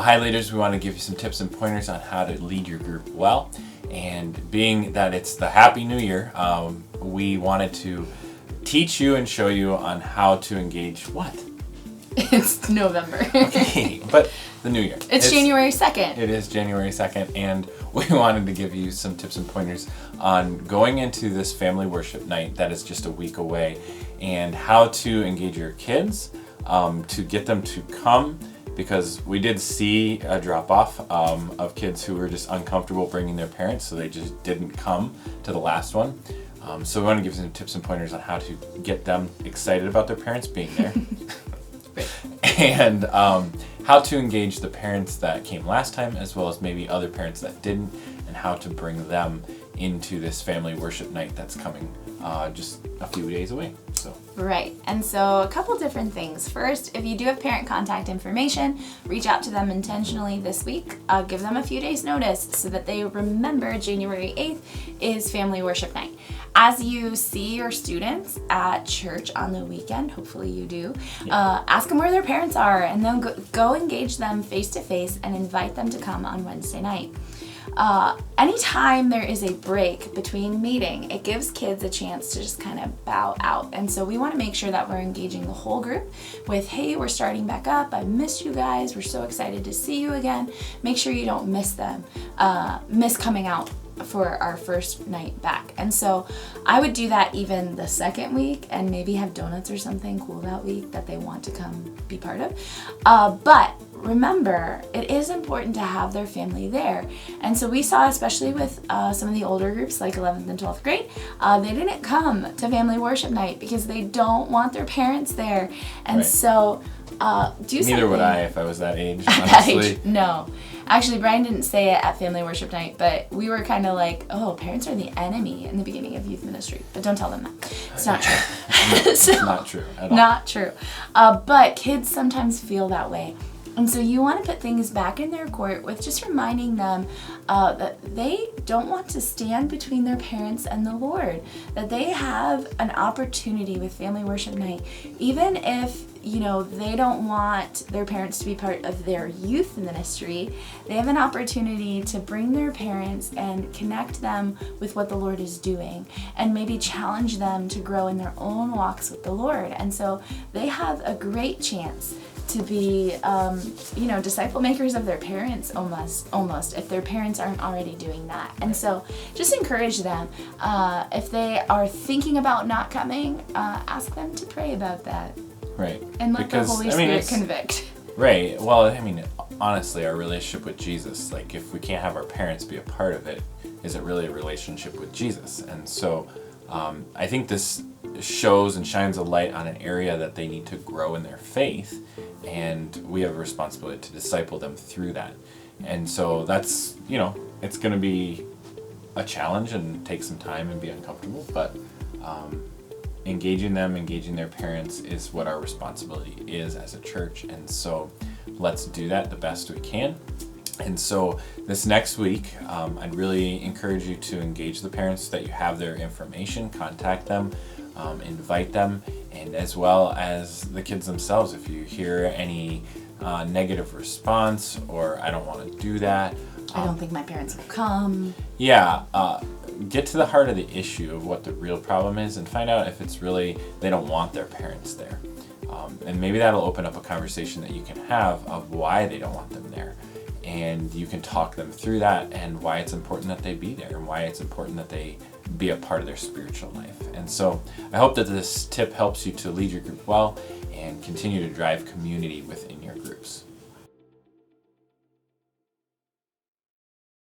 hi leaders, we want to give you some tips and pointers on how to lead your group well. And being that it's the Happy New Year, we wanted to teach you and show you on how to engage what? It's November. Okay, but the New Year. It's January 2nd. It is January 2nd, and we wanted to give you some tips and pointers on going into this family worship night that is just a week away, and how to engage your kids, to get them to come, because we did see a drop-off of kids who were just uncomfortable bringing their parents, so they just didn't come to the last one. So we want to give some tips and pointers on how to get them excited about their parents being there. And how to engage the parents that came last time, as well as maybe other parents that didn't, and how to bring them into this family worship night that's coming just a few days away. Right, and so a couple different things. First, if you do have parent contact information, reach out to them intentionally this week. Give them a few days notice so that they remember January 8th is family worship night. As you see your students at church on the weekend, hopefully you do, ask them where their parents are, and then go engage them face to face and invite them to come on Wednesday night. Anytime there is a break between meeting, it gives kids a chance to just kind of bow out. And so we want to make sure that we're engaging the whole group with, hey, we're starting back up. I missed you guys. We're so excited to see you again. Make sure you don't miss them, miss coming out for our first night back. And so I would do that even the second week, and maybe have donuts or something cool that week that they want to come be part of. But remember, it is important to have their family there. And so we saw, especially with some of the older groups like 11th and 12th grade, they didn't come to family worship night because they don't want their parents there. And so do something. Neither would I if I was that age, honestly. No. Actually, Brian didn't say it at family worship night, but we were kind of like, oh, parents are the enemy in the beginning of youth ministry. But don't tell them that. It's not true. It's not true at all. Not true. But kids sometimes feel that way. And so you want to put things back in their court with just reminding them that they don't want to stand between their parents and the Lord, that they have an opportunity with family worship night, even if they don't want their parents to be part of their youth ministry. They have an opportunity to bring their parents and connect them with what the Lord is doing, and maybe challenge them to grow in their own walks with the Lord. And so they have a great chance to be, disciple makers of their parents almost, if their parents aren't already doing that. And so just encourage them. If they are thinking about not coming, ask them to pray about that. Right. And let the Holy Spirit convict. Right. Well, honestly, our relationship with Jesus, like if we can't have our parents be a part of it, is it really a relationship with Jesus? And so I think this shows and shines a light on an area that they need to grow in their faith, and we have a responsibility to disciple them through that. And so that's, it's going to be a challenge and take some time and be uncomfortable, but engaging their parents is what our responsibility is as a church. And so let's do that the best we can. And so this next week, I'd really encourage you to engage the parents, that you have their information, contact them, invite them, and as well as the kids themselves. If you hear any negative response, or I don't want to do that, I don't think my parents will come. Yeah, get to the heart of the issue of what the real problem is, and find out if it's really they don't want their parents there. And maybe that'll open up a conversation that you can have of why they don't want them there. And you can talk them through that, and why it's important that they be there, and why it's important that they be a part of their spiritual life. And so I hope that this tip helps you to lead your group well and continue to drive community within your groups.